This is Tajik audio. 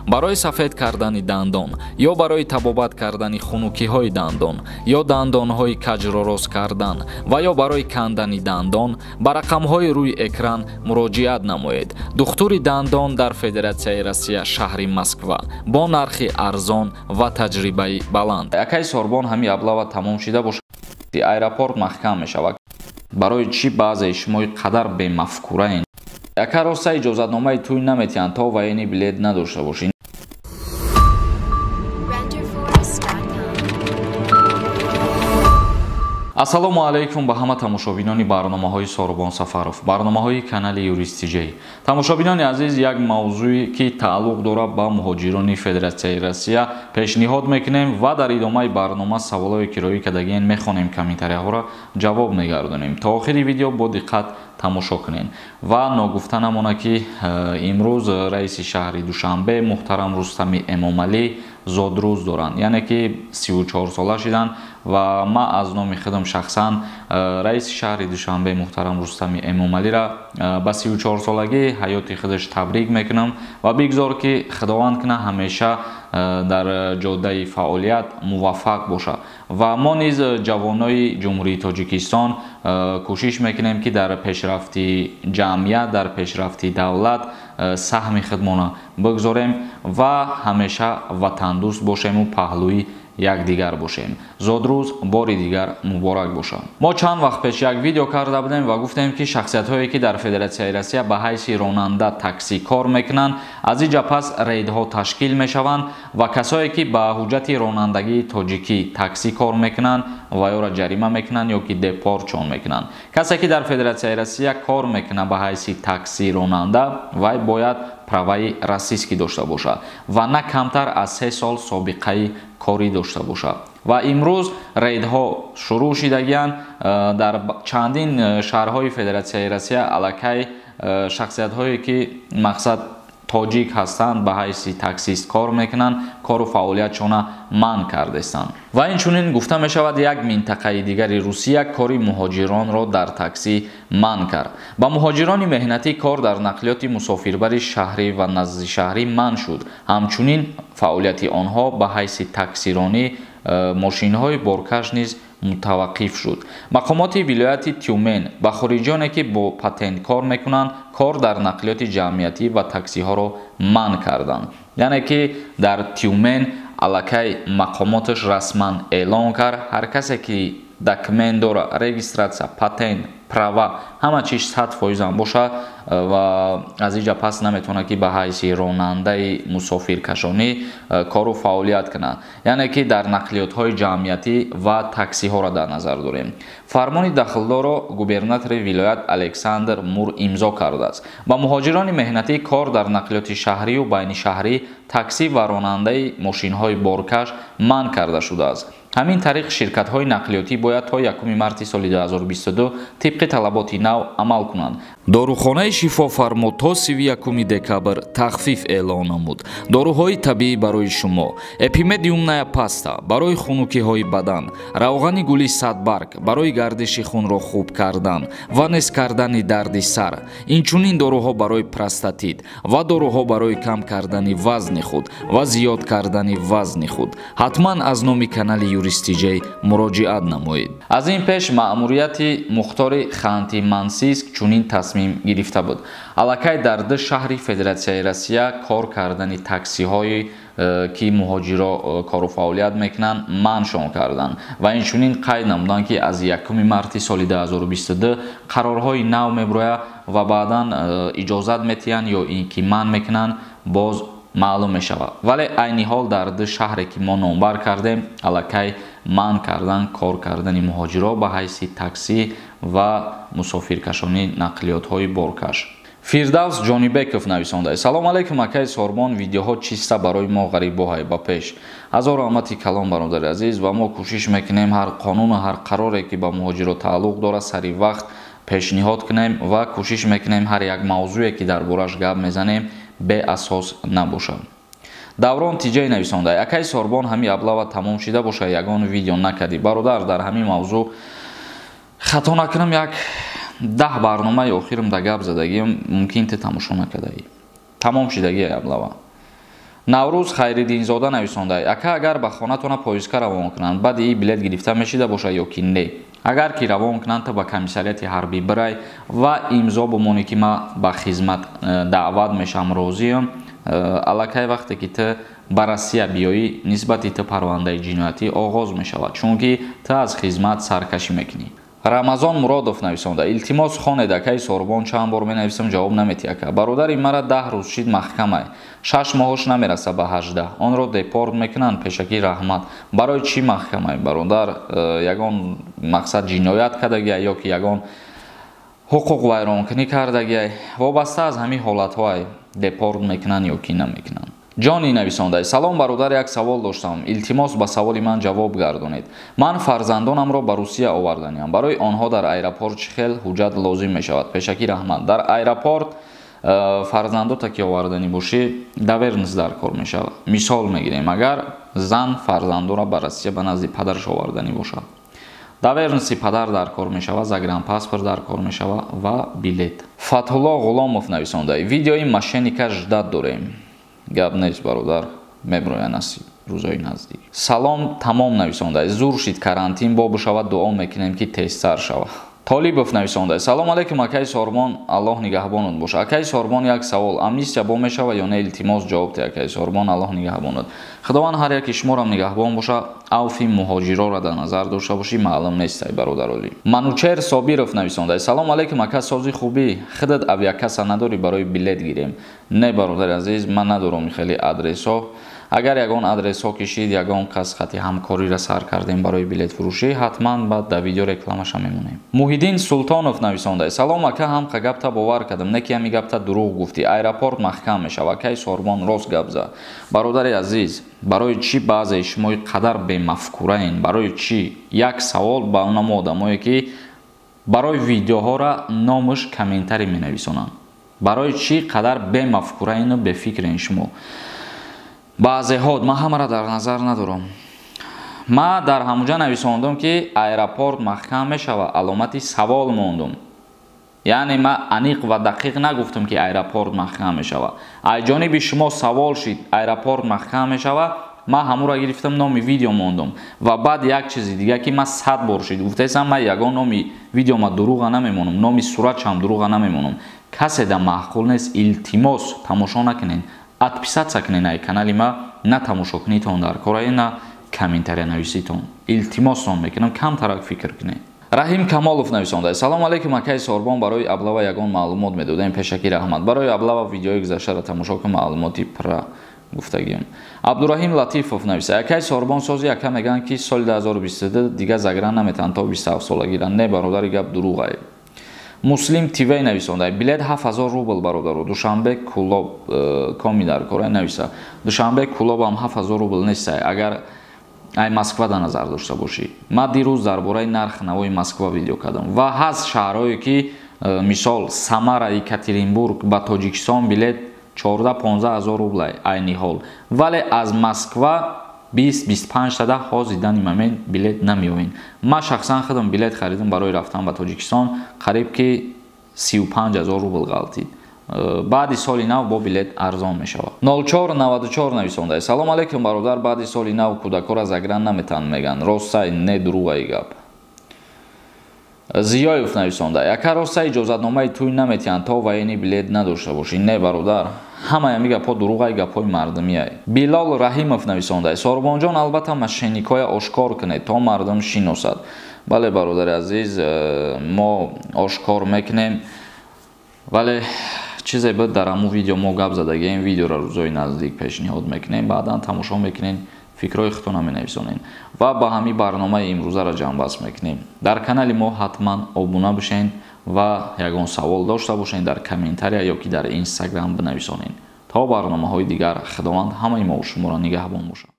барои сафед кардани дандон ё барои табобат кардани хунукиҳои дандон ё дандонҳои каҷро рост кардан ва ё барои кандани дандон ба рақамҳои рӯи экран муроҷиат намоед. духтури дандон дар Федератсияи Россия шаҳри Москва бо нархи арзон ва таҷрибаи баланд. Якай сорбон ҳами аблава тамом шида бошад. Аэропорт маҳкам мешавад. барои чӣ баъзеи шумо қадар бемафкураен? Яка роста иҷозатномаи тӯй наметиҳанд то ваени билет надошта бошед. ассалому алайкум ба ҳама тамошобинони барномаҳои Сорбон Сафаров, барномаҳои канали Юристиҷей. Тамошобинони азиз, як мавзӯе ки тааллуқ дорад ба муҳоҷирони Федератсияи Россия пешниҳод мекунем ва дар идомаи барнома саволҳое ки роӣ кардагиен мехонем комментарияҳоро ҷавоб мегардонем. То охири видео бо диққат тамошо кунед. ва ногуфта намонад ки имрӯз раиси шаҳри Душанбе муҳтарам Рустами Эмомалӣ зодрӯз доранд, яъне ки 34 сола шиданд ва ман аз номи худам шахсан раиси шаҳри Душанбе муҳтарам Рустами Эмомалиро ба 34 солагии ҳаёти худаш табрик мекунам ва бигзор ки худованд куна ҳамеша дар ҷоддаи фаъолият муваффақ боша ва мо низ ҷавонои ҷумҳурии Тоҷикистон кӯшиш мекунем ки дар пешрафти ҷамъият, дар пешрафти давлат саҳми худмона бигзорем ва ҳамеша ватандӯст бошему паҳлӯи якдигар бошем. Зодрӯз бори дигар муборак бошад. Мо чанд вақт пеш як видео карда будем ва гуфтем ки шахсиятҳое ки дар Федератсияи Россия ба ҳайси ронанда такси кор мекунанд, аз инҷа пас рейдҳо ташкил мешаванд ва касое ки ба ҳуҷҷати ронандагии тоҷикӣ такси кор мекунанд ва ёро ҷарима мекунанд ё ки депортшон мекунанд. Касе ки дар Федератсияи Россия кор мекунад ба ҳайси такси ронанда, вай бояд праваи расистӣ дошта бошад ва на камтар аз 3 сол собиқаи корӣ дошта бошад. ва имрӯз рейдҳо шурӯъ шидагиянд дар чандин шаҳрҳои Федератсияи Россия аллакай шахсиятҳое ки мақсад тоҷик ҳастанд ба ҳайси таксист кор мекунанд, кору фаъолиятшона манъ кардастанд. ва инчунин гуфта мешавад як минтақаи дигари Русия кори муҳоҷиронро дар таксӣ манъ кард. ба муҳоҷирони меҳнатӣ кор дар нақлиёти мусофирбари шаҳрӣ ва наздишаҳрӣ манъ шуд. ҳамчунин фаъолияти онҳо ба ҳайси таксиронӣ мошинҳои боркаш низ мутаваққиф шуд. мақомоти вилояти Тюмен ба хориҷоне ки бо патент кор мекунанд, кор дар нақлиёти ҷамъиятӣ ва таксиҳоро манъ карданд. яъне ки дар Тюмен аллакай мақомоташ расман эълон кард, ҳар касе ки документ дора, регистратсия, патент, права, ҳама чиз 100% бошад ва аз инҷа пас наметавонад ки ба ҳайси ронандаи мусофиркашонӣ кору фаъолият кунад. яъне ки дар нақлиётҳои ҷамъиятӣ ва таксиҳоро дар назар дорем. фармони дахлдорро губернатори вилоят Александр Мур имзо кардааст. ба муҳоҷирони меҳнатӣ кор дар нақлиёти шаҳрию байнишаҳрӣ, таксӣ ва ронандаи мошинҳои боркаш манъ карда шудааст. ҳамин тариқ ширкатҳои нақлиётӣ бояд то 1 марти соли 2022 тибқи талаботи нав амал кунанд. дорухонаи Шифо Фармо то 31 декабр тахфиф эълон намуд. доруҳои табиӣ барои шумо, эпимедиумная паста барои хунукиҳои бадан, равғани гули садбарг барои гардиши хунро хуб кардан ва нес кардани дарди сар, инчунин доруҳо барои простатит ва доруҳо барои кам кардани вазни худ ва зиёд кардани вазни худ. ҳатман аз номи канали Юристиҷей муроҷиат намоед. аз ин пеш маъмурияти Мухтори Ханти-Мансийск чунин тасмим гирифта буд. аллакай дар 2 шаҳри Федератсияи Россия кор кардани таксиҳои ки муҳоҷиро кору фаъолият мекунанд манъшон карданд ва инчунин қайд намуданд ки аз 1 марти соли 2022 қарорҳои нав мебирояд ва баъдан иҷозат метиҳанд ё ин ки манъ мекунанд боз маълум мешавад. вале айни ҳол дар 2 шаҳре ки мо номбар кардем аллакай манъ кардан кор кардани муҳоҷиро ба ҳайси таксӣ ва мусофиркашони нақлиётҳои боркаш. Фирдавс Ҷонибеков нависонда. Салом алейкум акай Сорбон, видеоҳо чиста барои мо ғарибо ҳай ба пеш. Ҳазор раҳмати калом бародари азиз ва мо кӯшиш мекунем ҳар қонуну ҳар қароре ки ба муҳоҷиро тааллуқ дорад сари вақт пешниҳод кунем ва кӯшиш мекунем ҳар як мавзӯе ки дар бораш гап мезанем беасос набошад. Даврон Тиҷей нависонда. Акай Сорбон ҳами аблава тамом шида боша ягон видео накарди. Бародар дар ҳамин мавзӯъ хато накунам як 10 барномаи охирам да гап задагиам мумкин те тамошо накардаи. Тамом шидагия аблава. наврӯз хайриддинзода нависонда: ака агар ба хонатона поездка равон кунанд баъди ин билет гирифта мешида бошад ё ки не? агар ки равон кунанд та ба комиссарияти ҳарбӣ бирай ва имзо бимонӣ ки ман ба хизмат даъват мешавам, розиам. аллакай вақте ки ту ба Россия биёӣ нисбати ту парвандаи ҷиноятӣ оғоз мешавад, чунки ту аз хизмат саркашӣ мекунӣ. рамазон муродов нависонда: илтимос хонед акаи Сорбон, чанд бор менависам ҷавоб намедиҳӣ ака. бародари мара 10 рӯз шид маҳкамай, 6 моҳош намераса ба 18, онро депорт мекунанд. пешакӣ раҳмат. барои чӣ маҳкамай бародар? ягон мақсад ҷиноят кардагия ё ки ягон ҳуқуқ вайронкунӣ кардагия? вобаста аз ҳамин ҳолатҳоай депорт мекунанд ё ки намекунанд. ҷони нависонда: салом бародар, як савол доштам, илтимос ба саволи ман ҷавоб гардонед. ман фарзандонамро ба Русия оварданиам. барои онҳо дар аэропорт чӣ хел ҳуҷҷат лозим мешавад? пешакӣ раҳмат. дар аэропорт фарзандота ки оварданӣ бошӣ давернис дар кор мешавад. мисол мегирем, агар зан фарзандонро ба Россия ба назди падараш оварданӣ бошад, даверниси падар дар кор мешавад, загранпаспорт дар кор мешавад ва билет. Фатҳулло Ғуломов нависонда: видеои мошенника ждат дорем. гап нест бародар, меброя насиб рӯзои наздик. салом тамом нависонда: зур шид карантин бо бушавад, дуо мекунем ки тезтар шавад. Толибов нависонда: салом алейкум акаи Сорбон, аллоҳ нигаҳбонат боша. акаи Сорбон, як савол, амнистия бо мешава ё не? илтимос ҷавоб диҳ акаи Сорбон, аллоҳ нигаҳбонат. худованд ҳар яки шуморо нигаҳбон боша. авфи муҳоҷироро дар назар дошта бошӣ, маълум нестай бародароли. манучер Собиров нависонда: салом алейкум ака, сози хубӣ, худат авиакасса надорӣ барои билет гирем? не бародари азиз, ман надорам хеле адресҳо. агар ягон адресҳо кишид, ягон кас хати ҳамкориро сар кардем барои билет фурӯшӣ, ҳатман баъд дар видео рекламаша мемонем. муҳиддин Султонов нависонда: салом ака, ҳамқа гапта бовар кардам, не ки ҳами гапта дурӯғ гуфтӣ. аэропорт маҳкам мешава. акаи Сорбон, рост гап зад. бародари азиз, барои чӣ баъзеи шумо қадар бемафкураен? барои чӣ? як савол ба онамо одамое ки барои видеоҳоро номаш комментарӣ менависонанд. барои чӣ қадар бемафкураену бефикрен шумо? баъзеҳо ман ҳамаро дар назар надорам. ман дар ҳамуҷа нависондам ки аэропорт маҳкам мешава, аломати савол мондум. яъне ман аниқ ва дақиқ нагуфтам ки аэропорт маҳкам мешава. аз ҷониби шумо савол шид аэропорт маҳкам мешава, ман ҳамуро гирифтам, номи видео мондум. ва баъд як чизи дига ки ман 100 бор шид гуфтаесам, ман ягон номи видеома дурӯға намемонам, номи суратшам дурӯға намемонам. каседа маъқул нест. илтимос тамошо накунед, подписаться кунед ай канали ма, на тамошокунитон дар кораи, на комментария нависитон. илтимосон мекунам, камтарак фикр кунед. раҳим Камолов нависонда: салом алейкум акаи Сорбон, барои аблава ягон маълумот медодем, пешакӣ раҳмат. барои аблава видеои гузаштаро тамошо кун, маълумоти пра гуфтагием. абдураҳим Латифов нависа: акаи Сорбон, сози ака мегӯянд ки соли 2022 дига загран наметаванд то 27 сола гиранд. не бародари гап дурӯғае. муслим тивей нависонда: билет 7000 рубл бародару, душанбе кулоб коми дар кора нависа. душанбе кулобам 7000 рубл нестай, агар ай Москва да назар дошта бошӣ. ман дирӯз дар бораи нарх навои Москва видео кардам ва ҳаст шаҳрҳое ки мисол Самара, Екатеринбург ба Тоҷикистон билет 14-15 000 рублай айни ҳол, вале аз Москва 20-25 тада ҳозир дани момент билет намеёвен. ман шахсан худам билет харидам барои рафтан ба Тоҷикистон, қариб ки 35 000 рубл ғалтид. баъди соли нав бо билет арзон мешавад. 0494 нависонда: салом алейкум бародар, баъди соли нав кӯдакҳоро загран наметаванд мегӯянд, ростсай не дурӯғаи гап. Зиёев нависонда: яка роста иҷозатномаи тӯй наметиҳанд то ваени билет надошта бошӣ? не бародар, ҳамаи ҳами гапҳо дурӯғаи гапҳои мардумиай. Билол Раҳимов нависонда: Сорбонҷон, албатта мошенникоя ошкор кунед то мардум шиносад. бале бародари азиз, мо ошкор мекунем, вале чизе буд дар ҳамун видео мо гап задагем, видеоро рӯзои наздик пешниҳод мекунем, баъдан тамошо мекунем, фикрҳои худтона менависонем ва ба ҳамин барномаи имрӯзаро ҷамъбаст мекунем. дар канали мо ҳатман обуна бишен ва ягон савол дошта бошен дар комментария ё ки дар инстаграм бинависонен. то барномаҳои дигар, худованд ҳамаи мо шуморо нигаҳбон бошад.